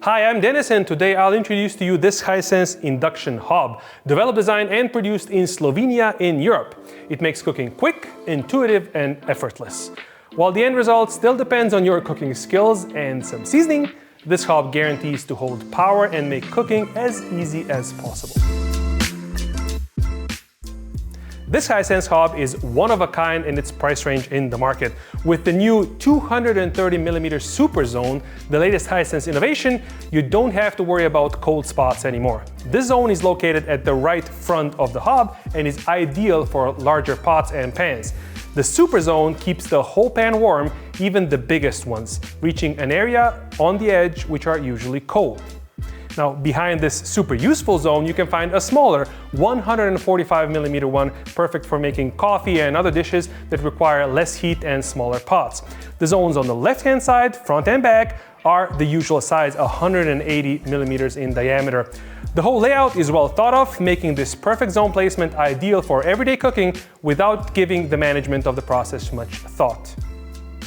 Hi, I'm Dennis, and today I'll introduce to you this Hisense Induction Hob, developed, designed and produced in Slovenia in Europe. It makes cooking quick, intuitive and effortless. While the end result still depends on your cooking skills and some seasoning, this hob guarantees to hold power and make cooking as easy as possible. This Hisense hob is one of a kind in its price range in the market. With the new 230mm Super Zone, the latest Hisense innovation, you don't have to worry about cold spots anymore. This zone is located at the right front of the hob and is ideal for larger pots and pans. The Super Zone keeps the whole pan warm, even the biggest ones, reaching an area on the edge which are usually cold. Now, behind this super useful zone, you can find a smaller 145mm one, perfect for making coffee and other dishes that require less heat and smaller pots. The zones on the left-hand side, front and back, are the usual size, 180mm in diameter. The whole layout is well thought of, making this perfect zone placement ideal for everyday cooking without giving the management of the process much thought.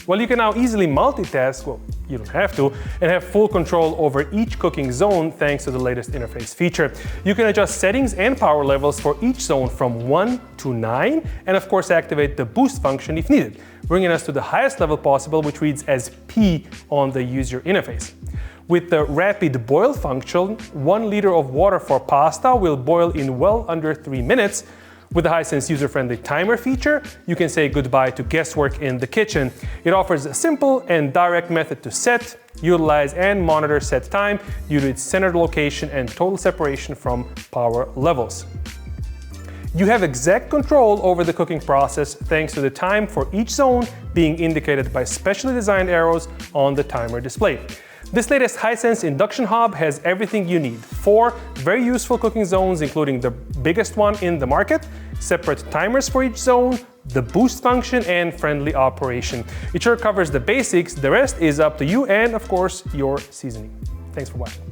Well, you can now easily multitask, well, you don't have to, and have full control over each cooking zone thanks to the latest interface feature. You can adjust settings and power levels for each zone from 1 to 9, and of course activate the boost function if needed, bringing us to the highest level possible, which reads as P on the user interface. With the rapid boil function, 1 liter of water for pasta will boil in well under 3 minutes. With the Hisense user-friendly timer feature, you can say goodbye to guesswork in the kitchen. It offers a simple and direct method to set, utilize and monitor set time due to its centered location and total separation from power levels. You have exact control over the cooking process thanks to the time for each zone being indicated by specially designed arrows on the timer display. This latest Hisense Induction Hob has everything you need. 4 very useful cooking zones, including the biggest one in the market, separate timers for each zone, the boost function and friendly operation. It sure covers the basics, the rest is up to you and of course your seasoning. Thanks for watching.